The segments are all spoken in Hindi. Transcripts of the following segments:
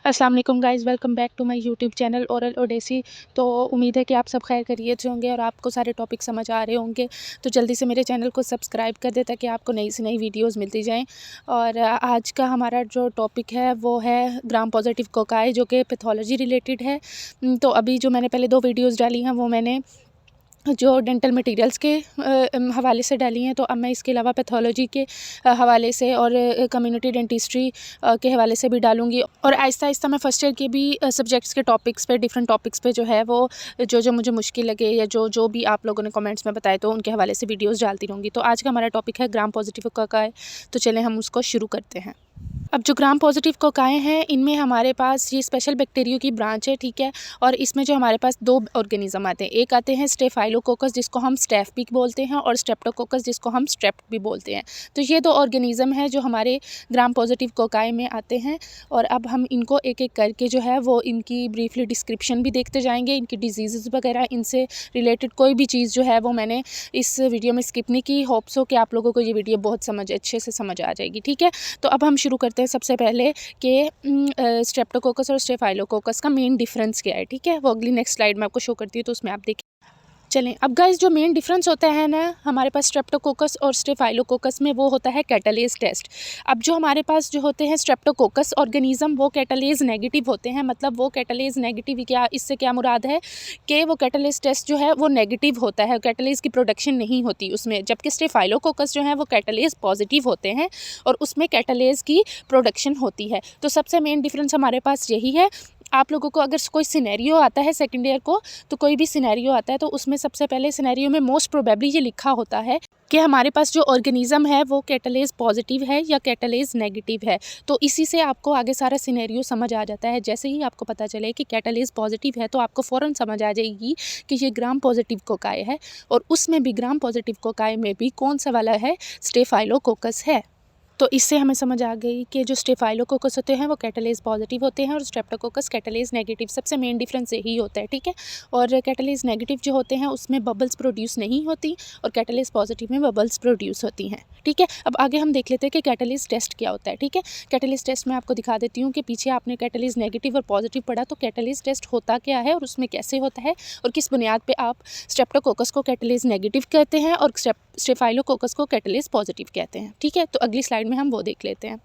अस्सलाम वालेकुम guys, welcome back to my YouTube channel oral odyssey. तो उम्मीद है कि आप सब खैर खैरियत से होंगे और आपको सारे टॉपिक समझ आ रहे होंगे। तो जल्दी से मेरे चैनल को सब्सक्राइब कर दें ताकि आपको नई से नई वीडियोस मिलती जाएं। और आज का हमारा जो टॉपिक है वो है ग्राम पॉजिटिव कोकाई, जो कि पैथोलॉजी रिलेटेड है। तो अभी जो मैंने पहले 2 वीडियोज़ डाली हैं वो मैंने जो डेंटल मटेरियल्स के हवाले से डाली हैं। तो अब मैं इसके अलावा पैथोलॉजी के हवाले से और कम्युनिटी डेंटिस्ट्री के हवाले से भी डालूँगी। और आहिस्ता आहिस्ता मैं फ़र्स्ट ईयर के भी सब्जेक्ट्स के टॉपिक्स पे, डिफरेंट टॉपिक्स पे जो है वो जो मुझे मुश्किल लगे या जो भी आप लोगों ने कमेंट्स में बताए तो उनके हवाले से वीडियोज़ डालती रहूँगी। तो आज का हमारा टॉपिक है ग्राम पॉजिटिव कोकाई। तो चलें हम उसको शुरू करते हैं। अब जो ग्राम पॉजिटिव कोकाई हैं, इनमें हमारे पास ये स्पेशल बैक्टीरिया की ब्रांच है, ठीक है। और इसमें जो हमारे पास 2 ऑर्गेनिज्म आते हैं। एक आते हैं स्टेफाइलोकोकस, जिसको हम स्टेफ भी बोलते हैं, और स्ट्रेप्टोकोकस, जिसको हम स्ट्रेप्ट भी बोलते हैं। तो ये 2 ऑर्गेनिज्म हैं जो हमारे ग्राम पॉजिटिव कोकाई में आते हैं। और अब हम इनको एक एक करके जो है वो इनकी ब्रीफली डिस्क्रिप्शन भी देखते जाएंगे। इनकी डिजीज़ वगैरह, इनसे रिलेटेड कोई भी चीज़ जो है वो मैंने इस वीडियो में स्किप नहीं की। होप्स हो कि आप लोगों को ये वीडियो बहुत अच्छे से समझ आ जाएगी, ठीक है। तो अब हम शुरू करते हैं सबसे पहले कि स्ट्रेप्टोकोकस और स्टेफाइलोकोकस का मेन डिफरेंस क्या है, ठीक है। वो अगली नेक्स्ट स्लाइड में आपको शो करती है, तो उसमें आप देखिए। चलें, अब गाइस जो मेन डिफरेंस होता है ना हमारे पास स्ट्रेप्टोकोकस और स्टेफाइलोकोकस में, वो होता है कैटालेज टेस्ट। अब जो हमारे पास जो होते हैं स्ट्रेप्टोकोकस ऑर्गेनिज्म, वो कैटालेज नेगेटिव होते हैं। मतलब वो कैटालेज नेगेटिव, क्या इससे क्या मुराद है कि वो कैटालेज टेस्ट जो है वो नेगेटिव होता है, कैटालेज की प्रोडक्शन नहीं होती उसमें। जबकि स्टेफाइलोकोकस जो है वो कैटालेज पॉजिटिव होते हैं और उसमें कैटालेज की प्रोडक्शन होती है। तो सबसे मेन डिफरेंस हमारे पास यही है। आप लोगों को अगर कोई सिनेरियो आता है सेकेंड ईयर को, तो कोई भी सिनेरियो आता है तो उसमें सबसे पहले सिनेरियो में मोस्ट प्रोबेबली ये लिखा होता है कि हमारे पास जो ऑर्गेनिज्म है वो कैटालेज पॉजिटिव है या कैटालेज नेगेटिव है। तो इसी से आपको आगे सारा सिनेरियो समझ आ जाता है। जैसे ही आपको पता चले कि कैटालेज पॉजिटिव है तो आपको फ़ौरन समझ आ जाएगी कि ये ग्राम पॉजिटिव कोकाई है, और उसमें भी ग्राम पॉजिटिव कोकाई में भी कौन सा वाला है, स्टेफाइलोकोकस है। तो इससे हमें समझ आ गई कि जो स्टेफाइलोकोकस होते हैं वो कैटालेज पॉजिटिव होते हैं और स्ट्रेप्टोकोकस कैटालेज नेगेटिव। सबसे मेन डिफरेंस यही होता है, ठीक है। और कैटालेज नेगेटिव जो होते हैं उसमें बबल्स प्रोड्यूस नहीं होती और कैटालेज पॉजिटिव में बबल्स प्रोड्यूस होती हैं, ठीक है। अब आगे हम देख लेते हैं कि कैटालेज टेस्ट क्या होता है, ठीक है। कैटालेज टेस्ट में आपको दिखा देती हूँ कि पीछे आपने कैटालेज नेगेटिव और पॉजिटिव पढ़ा, तो कैटालेज टेस्ट होता क्या है और उसमें कैसे होता है और किस बुनियाद पर आप स्ट्रेप्टोकोकस को कैटालेज नेगेटिव कहते हैं और स्टेफाइलोकोकस को कैटालेज पॉजिटिव कहते हैं, ठीक है। तो अगली स्लाइड में हम वो देख लेते हैं।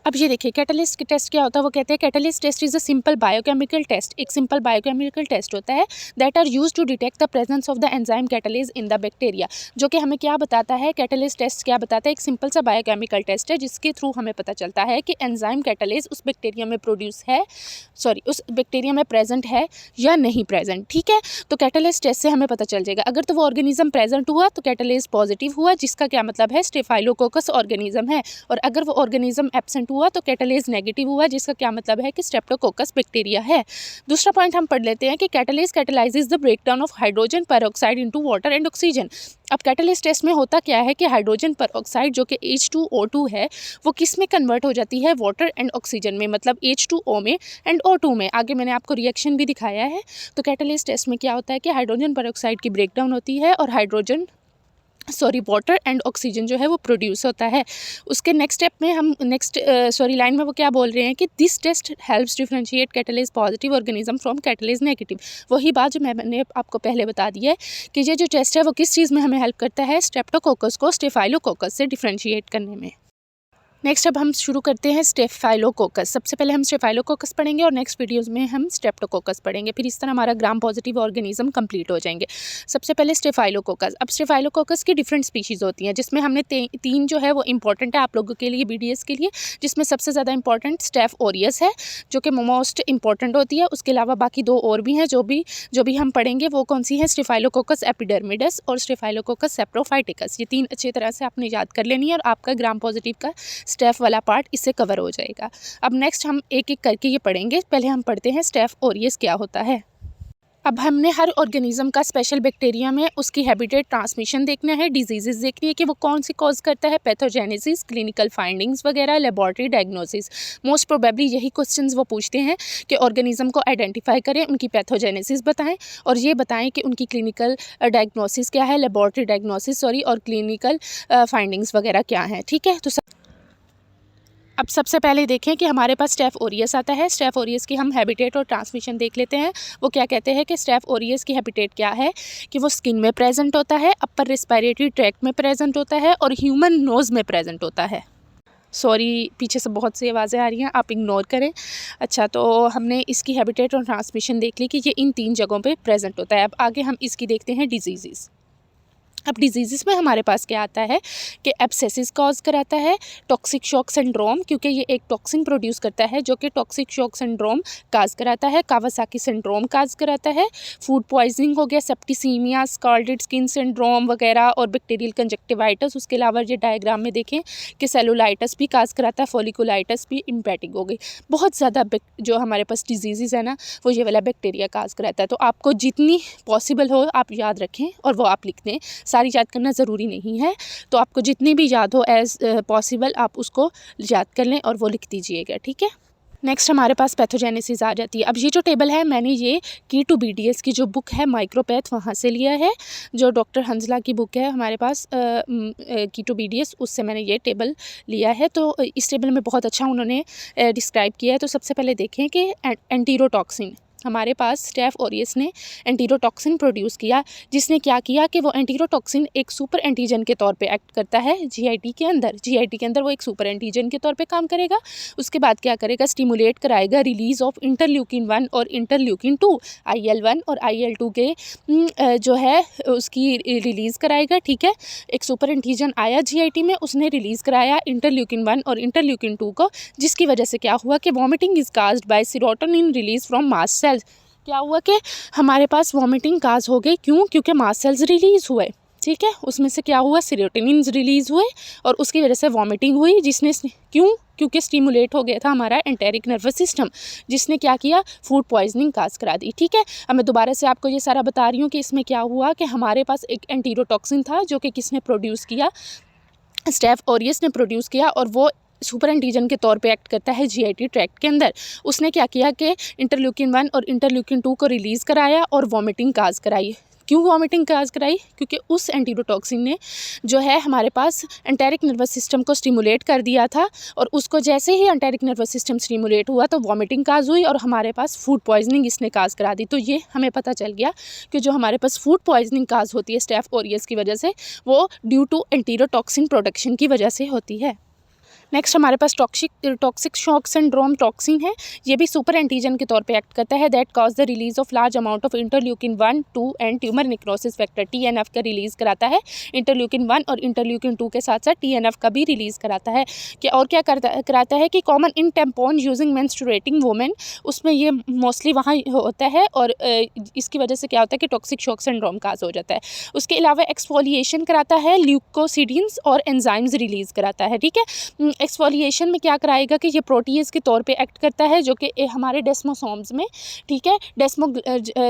अब ये देखिए कैटालिस्ट टेस्ट क्या होता है। वो कहते हैं catalyst test is a simple biochemical test. एक सिंपल बायोकेमिकल टेस्ट होता है that are used to detect the presence of the enzyme catalase in the bacteria. जो कि हमें क्या बताता है, कैटालिस्ट टेस्ट क्या बताता है, एक सिंपल सा बायोकेमिकल टेस्ट है जिसके थ्रू हमें पता चलता है कि एंजाइम कैटालेज उस बैक्टीरिया में उस बैक्टीरिया में प्रेजेंट है या नहीं प्रेजेंट, ठीक है। तो कैटालिस्ट टेस्ट से हमें पता चल जाएगा। अगर तो वो ऑर्गेनिज्म प्रेजेंट हुआ तो कैटालेज पॉजिटिव हुआ, जिसका क्या मतलब है, स्टेफाइलोकोकस ऑर्गेनिज्म है। और अगर वो ऑर्गेनिज्म एब्सेंट हुआ तो कैटालेज नेगेटिव हुआ, जिसका क्या मतलब है कि स्ट्रेप्टोकोकस बैक्टीरिया है। दूसरा पॉइंट हम पढ़ लेते हैं कि catalase catalyses the breakdown of hydrogen peroxide into water and oxygen. अब कैटालेज टेस्ट में होता क्या है कि हाइड्रोजन पेरोक्साइड जो कि H2O2 है वो किस में कन्वर्ट हो जाती है, वाटर एंड ऑक्सीजन में, मतलब H2O में एंड O2 में। आगे मैंने आपको रिएक्शन भी दिखाया है। तो कैटालेज टेस्ट में क्या होता है कि हाइड्रोजन पेरोक्साइड की ब्रेकडाउन होती है और वाटर एंड ऑक्सीजन जो है वो प्रोड्यूस होता है। उसके नेक्स्ट स्टेप में हम लाइन में वो क्या बोल रहे हैं कि this test helps differentiate catalase positive organism from catalase negative. वही बात जो मैंने आपको पहले बता दी है कि ये जो टेस्ट है वो किस चीज़ में हमें हेल्प करता है, स्ट्रेप्टोकोकस को स्टेफाइलोकोकस से डिफरेंशिएट करने में। नेक्स्ट अब हम शुरू करते हैं स्टेफाइलोकोकस। सबसे पहले हम स्टेफाइलोकोकस पढ़ेंगे और नेक्स्ट वीडियोज़ में हम स्ट्रेप्टोकोकस पढ़ेंगे। फिर इस तरह हमारा ग्राम पॉजिटिव ऑर्गेनिज्म कंप्लीट हो जाएंगे। सबसे पहले स्टेफाइलोकोकस। अब स्टेफाइलोकोकस की डिफरेंट स्पीशीज़ होती हैं, जिसमें हमने 3 जो है वो इंपॉर्टेंट है आप लोगों के लिए, BDS के लिए। जिसमें सबसे ज़्यादा इंपॉर्टेंट स्टेफ ओरियस है, जो कि मोस्ट इंपॉर्टेंट होती है। उसके अलावा बाकी 2 और भी हैं जो भी हम पढ़ेंगे। वो कौन सी हैं, स्टेफाइलोकोकस एपिडर्मिडस और स्टेफाइलोकोकस सेप्रोफाइटिकस। ये 3 अच्छी तरह से आपने याद कर लेनी है और आपका ग्राम पॉजिटिव का स्टेफ वाला पार्ट इससे कवर हो जाएगा। अब नेक्स्ट हम एक एक करके ये पढ़ेंगे। पहले हम पढ़ते हैं स्टेफ ओरियस क्या होता है। अब हमने हर ऑर्गेनिज्म का स्पेशल बैक्टीरिया में उसकी हैबिटेट ट्रांसमिशन देखना है, डिजीजेस देखनी है कि वो कौन सी कॉज करता है, पैथोजेनेसिस, क्लिनिकल फाइंडिंग्स वगैरह, लेबॉरेटरी डायग्नोसिस। मोस्ट प्रोबेबली यही क्वेश्चंस वो पूछते हैं कि ऑर्गेनिज्म को आइडेंटिफाई करें, उनकी पैथोजेनेसिस बताएं और ये बताएं कि उनकी क्लिनिकल डायग्नोसिस क्या है, लेबॉरेटरी डायग्नोसिस और क्लिनिकल फाइंडिंग्स वगैरह क्या हैं, ठीक है। तो अब सबसे पहले देखें कि हमारे पास स्टेफ ओरियस आता है। स्टेफ ओरियस की हम हैबिटेट और ट्रांसमिशन देख लेते हैं। वो क्या कहते हैं कि स्टेफ ओरियस की हैबिटेट क्या है कि वो स्किन में प्रेजेंट होता है, अपर रिस्पायरेटरी ट्रैक्ट में प्रेजेंट होता है और ह्यूमन नोज़ में प्रेजेंट होता है। सॉरी, पीछे से बहुत सी आवाज़ें आ रही हैं, आप इग्नोर करें। अच्छा, तो हमने इसकी हैबिटेट और ट्रांसमिशन देख ली कि ये इन 3 जगहों पे प्रेजेंट होता है। अब आगे हम इसकी देखते हैं डिजीज़। अब डिजीज़ में हमारे पास क्या आता है कि एब्सेसिस कॉज कराता है, टॉक्सिक शॉक सिंड्रोम, क्योंकि ये एक टॉक्सिन प्रोड्यूस करता है जो कि टॉक्सिक शॉक सिंड्रोम काज कराता है, कावासाकी सिंड्रोम काज कराता है, फूड पॉइजनिंग हो गया, सेप्टिसीमिया, स्कार्लेट स्किन सिंड्रोम वगैरह और बैक्टीरियल कंजक्टिवाइटिस। उसके अलावा ये डायग्राम में देखें कि सेलुलाइटिस भी काज कराता है, फॉलिकुलाइटिस भी, इम्पैटिक हो गई। बहुत ज़्यादा जो हमारे पास डिजीज़ है ना, वो ये वाला बैक्टीरिया काज कराता है। तो आपको जितनी पॉसिबल हो आप याद रखें और वो आप लिख दें। सारी याद करना ज़रूरी नहीं है, तो आपको जितनी भी याद हो एज़ पॉसिबल आप उसको याद कर लें और वो लिख दीजिएगा, ठीक है। नेक्स्ट हमारे पास पैथोजेनेसिस आ जाती है। अब ये जो टेबल है मैंने ये की टू BDS की जो बुक है माइक्रोपैथ वहाँ से लिया है, जो डॉक्टर हंसला की बुक है हमारे पास की टू BDS, उससे मैंने ये टेबल लिया है। तो इस टेबल में बहुत अच्छा उन्होंने डिस्क्राइब किया है। तो सबसे पहले देखें कि एंटीरोटॉक्सिन, हमारे पास स्टेफ ओरियस ने एंटीरोटॉक्सिन प्रोड्यूस किया, जिसने क्या किया कि वो एंटीरोटॉक्सिन एक सुपर एंटीजन के तौर पे एक्ट करता है GIT के अंदर। GIT के अंदर वो एक सुपर एंटीजन के तौर पे काम करेगा। उसके बाद क्या करेगा, स्टिमुलेट कराएगा रिलीज ऑफ इंटरल्यूकिन 1 और इंटरल्यूकिन 2, IL-1 और IL-2 के जो है उसकी रिलीज़ कराएगा, ठीक है। एक सुपर एंटीजन आया GIT में, उसने रिलीज़ कराया इंटरल्यूकिन 1 और इंटरल्यूकिन 2 को, जिसकी वजह से क्या हुआ कि vomiting is caused by serotonin release from mast cells. क्या हुआ कि हमारे पास वॉमिटिंग काज हो गई, क्यों? क्योंकि मास्ट सेल्स रिलीज़ हुए, ठीक है। उसमें से क्या हुआ, सीरोटोनिन रिलीज़ हुए और उसकी वजह से वॉमिटिंग हुई, जिसने क्यों? क्योंकि स्टिमुलेट हो गया था हमारा एंटेरिक नर्वस सिस्टम, जिसने क्या किया, फूड पॉइजनिंग काज करा दी, ठीक है। अब मैं दोबारा से आपको ये सारा बता रही हूँ कि इसमें क्या हुआ कि हमारे पास एक एंटीरोटॉक्सिन था जो कि किसने प्रोड्यूस किया, स्टेफ ओरियस ने प्रोड्यूस किया, और वो सुपर एंटीजन के तौर पे एक्ट करता है GIT ट्रैक्ट के अंदर। उसने क्या किया कि इंटरल्यूकिन 1 और इंटरल्यूकिन 2 को रिलीज़ कराया और वॉमिटिंग काज कराई। क्यों वॉमिटिंग काज कराई? क्योंकि उस एंटीरोटॉक्सिन ने जो है हमारे पास एंटेरिक नर्वस सिस्टम को स्टिमुलेट कर दिया था, और उसको जैसे ही एंटेरिक नर्वस सिस्टम स्टिमुलेट हुआ तो वॉमिटिंग काज हुई और हमारे पास फूड पॉइजनिंग इसने काज करा दी। तो ये हमें पता चल गया कि जो हमारे पास फूड पॉइजनिंग काज होती है स्टेफ ओरियस की वजह से, वो ड्यू टू एंटीरोटॉक्सिन प्रोडक्शन की वजह से होती है। नेक्स्ट हमारे पास टॉक्सिक शॉक सिंड्रोम टॉक्सिन है। ये भी सुपर एंटीजन के तौर पे एक्ट करता है, that cause the release of large amount of interleukin 1, 2 and tumour necrosis factor TNF का रिलीज़ कराता है। इंटरल्यूकिन 1 और इंटरल्यूकिन 2 के साथ साथ TNF का भी रिलीज़ कराता है। कि और क्या कराता है कि common in tampon using menstruating women, उसमें ये मोस्टली वहाँ होता है, और इसकी वजह से क्या होता है कि टॉक्सिक शॉक सिंड्रोम काज हो जाता है। उसके अलावा एक्सफोलिएशन कराता है, ल्यूकोसिडिन्स और एंजाइम्स रिलीज़ कराता है, ठीक है। एक्सफोलिएशन में क्या कराएगा कि ये प्रोटीज के तौर पे एक्ट करता है, जो कि हमारे डेस्मोसोम्स में, ठीक है,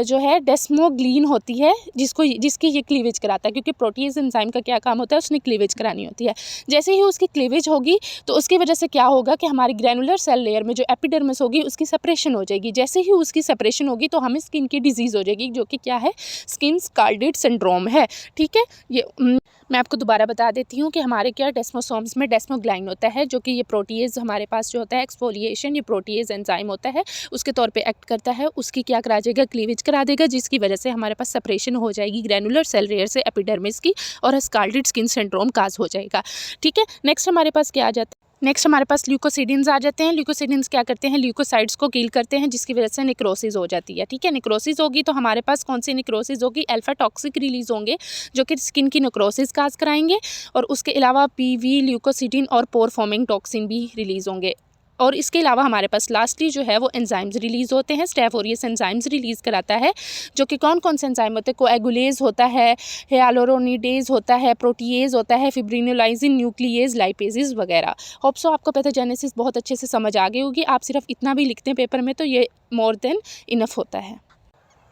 जो है डेस्मोग्लीन होती है, जिसकी ये क्लीवेज कराता है, क्योंकि प्रोटीज एंजाइम का क्या काम होता है, उसने क्लीवेज करानी होती है। जैसे ही उसकी क्लीवेज होगी तो उसकी वजह से क्या होगा कि हमारी ग्रैनुलर सेल लेयर में जो एपिडर्मिस होगी उसकी सेपरेशन हो जाएगी। जैसे ही उसकी सेपरेशन होगी तो हमें स्किन की डिजीज़ हो जाएगी, जो कि क्या है, स्किन स्कार्लेट सिंड्रोम है, ठीक है। ये मैं आपको दोबारा बता देती हूँ कि हमारे क्या डेस्मोसोम्स में डेस्मोग्लाइन होता है, जो कि ये प्रोटीज हमारे पास जो होता है एक्सफोलिएशन, ये प्रोटीज एंजाइम होता है, उसके तौर पे एक्ट करता है। उसकी क्या करा जाएगा, क्लीवेज करा देगा, जिसकी वजह से हमारे पास सेपरेशन हो जाएगी ग्रैनुलर सेल लेयर से एपिडर्मिस की, और स्कार्लेट स्किन सिंड्रोम काज हो जाएगा, ठीक है। नेक्स्ट हमारे पास क्या आ जाता है, नेक्स्ट हमारे पास ल्यूकोसिडिन्स आ जाते हैं। ल्यूकोसिडिन्स क्या करते हैं, ल्यूकोसाइड्स को किल करते हैं, जिसकी वजह से नेक्रोसिस हो जाती है, ठीक है। नेक्रोसिस होगी तो हमारे पास कौन सी नेक्रोसिस होगी, अल्फा टॉक्सिक रिलीज होंगे, जो कि स्किन की नेक्रोसिस काज कराएंगे, और उसके अलावा PV, ल्यूकोसिडिन और पोर फॉर्मिंग टॉक्सिन भी रिलीज़ होंगे। और इसके अलावा हमारे पास लास्टली जो है वो एंजाइम्स रिलीज़ होते हैं। स्टेफ ओरियस एंजाइम्स रिलीज़ कराता है, जो कि कौन कौन से एंजाइम होते हैं, कोएगुलेज होता है, हियालुरोनिडेज होता है, प्रोटीएज होता है, फिब्रिनोलाइजिन, न्यूक्लिएज, लाइपेजेस वगैरह। होप सो आपको पैथोजेनेसिस बहुत अच्छे से समझ आ गई होगी। आप सिर्फ इतना भी लिखते हैं पेपर में तो ये मोर देन इनफ होता है।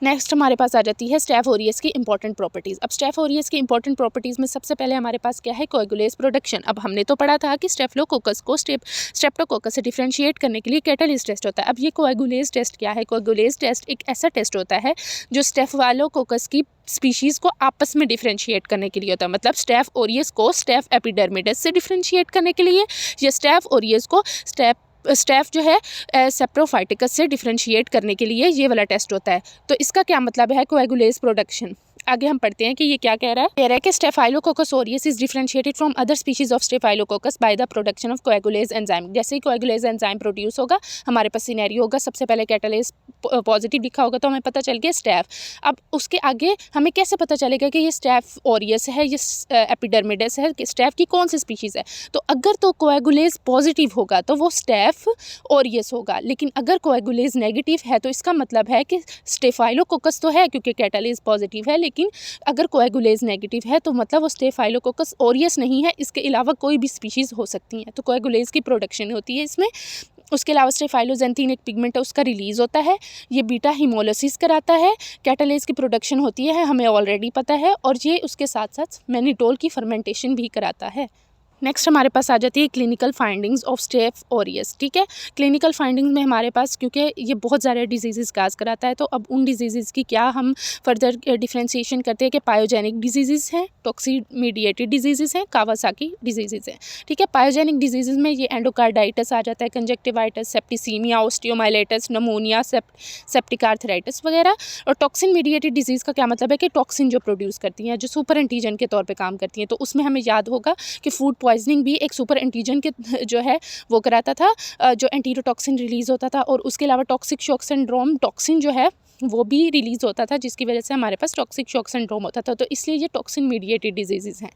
नेक्स्ट हमारे पास आ जाती है स्टेफ ओरियस की इंपॉर्टेंट प्रॉपर्टीज़। अब स्टेफ ओरियस की इंपॉर्टेंट प्रॉपर्टीज़ में सबसे पहले हमारे पास क्या है, कोएगुलेज प्रोडक्शन। अब हमने तो पढ़ा था कि स्टेफिलोकोकस को स्ट्रेप्टोकोकस से डिफरेंशिएट करने के लिए कैटालिस टेस्ट होता है। अब ये कोएगुलेज टेस्ट क्या है? कोएगुलेज टेस्ट एक ऐसा टेस्ट होता है जो स्टेफिलोकोकस की स्पीशीज़ को आपस में डिफरेंशिएट करने के लिए होता है। मतलब स्टेफ ओरियस को स्टेफ एपिडर्मिडस से डिफरेंशिएट करने के लिए, या स्टेफ ओरियस को स्टेफ जो है सेप्रोफाइटिकस से डिफरेंशिएट करने के लिए ये वाला टेस्ट होता है। तो इसका क्या मतलब है कोएगुलेज प्रोडक्शन। आगे हम पढ़ते हैं कि ये क्या कह रहा है। कह रहा है कि Staphylococcus aureus is differentiated from other species of Staphylococcus by the production of coagulase enzyme. जैसे ही कोएगुलेज एंजाइम प्रोड्यूस होगा, हमारे पास सिनेरियो होगा, सबसे पहले कैटालेज पॉजिटिव लिखा होगा तो हमें पता चल गया स्टेफ। अब उसके आगे हमें कैसे पता चलेगा कि ये स्टेफ ओरियस है, ये एपिडर्मिडस है, कि स्टेफ की कौन सी स्पीशीज़ है। तो अगर तो कोएगुलेज पॉजिटिव होगा तो वो स्टेफ ओरियस होगा, लेकिन अगर कोएगुलेज नेगेटिव है तो इसका मतलब है कि स्टेफाइलोकोकस तो है क्योंकि कैटालेज पॉजिटिव है, लेकिन अगर कोएगुलेज नेगेटिव है तो मतलब वो स्टेफाइलोकोकस ओरियस नहीं है, इसके अलावा कोई भी स्पीशीज़ हो सकती हैं। तो कोएगुलेज की प्रोडक्शन होती है इसमें। उसके अलावा स्टेफाइलोजेंथीन एक पिगमेंट है, उसका रिलीज़ होता है, ये बीटा हीमोलिसिस कराता है। कैटालेज की प्रोडक्शन होती है, हमें ऑलरेडी पता है, और ये उसके साथ साथ मैनिटोल की फर्मेंटेशन भी कराता है। नेक्स्ट हमारे पास आ जाती है clinical findings of staph aureus. ठीक है, क्लिनिकल फाइंडिंग्स में हमारे पास, क्योंकि ये बहुत ज़्यादा डिजीज़ काज कराता है, तो अब उन डिजीज़ की क्या हम फर्दर डिफ्रेंशिएशन करते हैं कि पायोजेनिक डिजीज़ हैं, टॉक्सिन मीडिएटेड डिजीज़ हैं, कावासाकी डिजीज़ हैं। ठीक है, पायोजेनिक डिजीज़ में ये एंडोकार्डाइटिस आ जाता है, conjunctivitis, septicaemia, osteomyelitis, pneumonia, septic arthritis वगैरह। और टॉक्सिन मीडिएटेड डिजीज़ का क्या मतलब है कि टॉक्सिन जो प्रोड्यूस करती हैं, जो सुपर एंटीजन के तौर पर काम करती हैं, तो उसमें हमें याद होगा कि फूड पॉइजनिंग भी एक सुपर एंटीजन के जो है वो कराता था, जो एंटीरोटॉक्सिन रिलीज़ होता था। और उसके अलावा टॉक्सिक शॉक सिंड्रोम टॉक्सिन जो है वो भी रिलीज़ होता था, जिसकी वजह से हमारे पास टॉक्सिक शॉक सिंड्रोम होता था। तो इसलिए ये टॉक्सिन मीडिएटेड डिजीज़ हैं।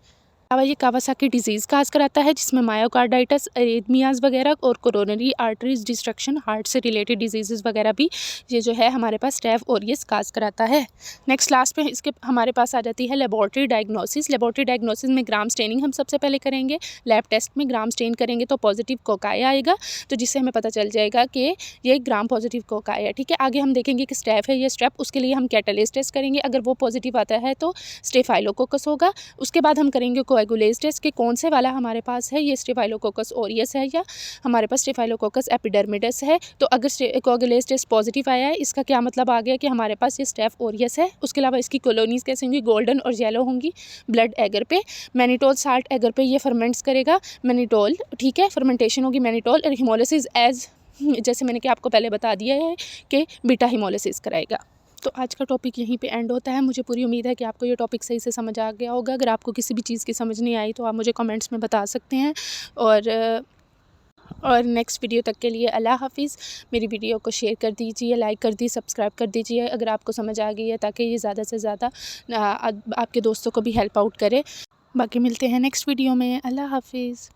अब ये कावासाकी डिजीज़ काज कराता है, जिसमें मायोकार्डाइटिस, एरिथमियाज वगैरह और कोरोनरी आर्टरीज डिस्ट्रक्शन, हार्ट से रिलेटेड डिजीज़ वगैरह भी ये जो है हमारे पास स्टेफ ओरियस काज कराता है। नेक्स्ट लास्ट पे इसके हमारे पास आ जाती है लेबॉर्ट्री डायग्नोसिस। लेबॉर्ट्री डायग्नोसिस में ग्राम स्टेनिंग हम सबसे पहले करेंगे। लैब टेस्ट में ग्राम स्टेन करेंगे तो पॉजिटिव कोकाई आएगा, तो जिससे हमें पता चल जाएगा कि ये ग्राम पॉजिटिव कोकाई है। ठीक है, आगे हम देखेंगे कि स्टेफ है या स्ट्रेप, उसके लिए हम कैटालेज टेस्ट करेंगे। अगर वो पॉजिटिव आता है तो स्टेफाइलोकोकस होगा। उसके बाद हम करेंगे कोएगुलेज टेस्ट के कौन से वाला हमारे पास है, ये स्टेफाइलोकोकस ओरियस है या हमारे पास स्टेफाइलोकोकस एपिडर्मिडस है। तो अगर कोएगुलेज टेस्ट पॉजिटिव आया है, इसका क्या मतलब आ गया कि हमारे पास ये स्टेफ ओरियस है। उसके अलावा इसकी कॉलोनीज कैसे होंगी, गोल्डन और येलो होंगी ब्लड एगर पे। मैनिटोल साल्ट एगर पे ये फर्मेंट्स करेगा मैनिटोल। ठीक है, फर्मेंटेशन होगी मैनिटोल। और हिमोलिसिस एज जैसे मैंने कि आपको पहले बता दिया है कि बीटा हिमोलिसिस कराएगा। तो आज का टॉपिक यहीं पे एंड होता है। मुझे पूरी उम्मीद है कि आपको ये टॉपिक सही से समझ आ गया होगा। अगर आपको किसी भी चीज़ की समझ नहीं आई तो आप मुझे कमेंट्स में बता सकते हैं। और नेक्स्ट वीडियो तक के लिए अल्लाह हाफिज़। मेरी वीडियो को शेयर कर दीजिए, लाइक कर दीजिए, सब्सक्राइब कर दीजिए अगर आपको समझ आ गई है, ताकि ये ज़्यादा से ज़्यादा आपके दोस्तों को भी हेल्प आउट करे। बाकी मिलते हैं नेक्स्ट वीडियो में। अल्लाह हाफिज़।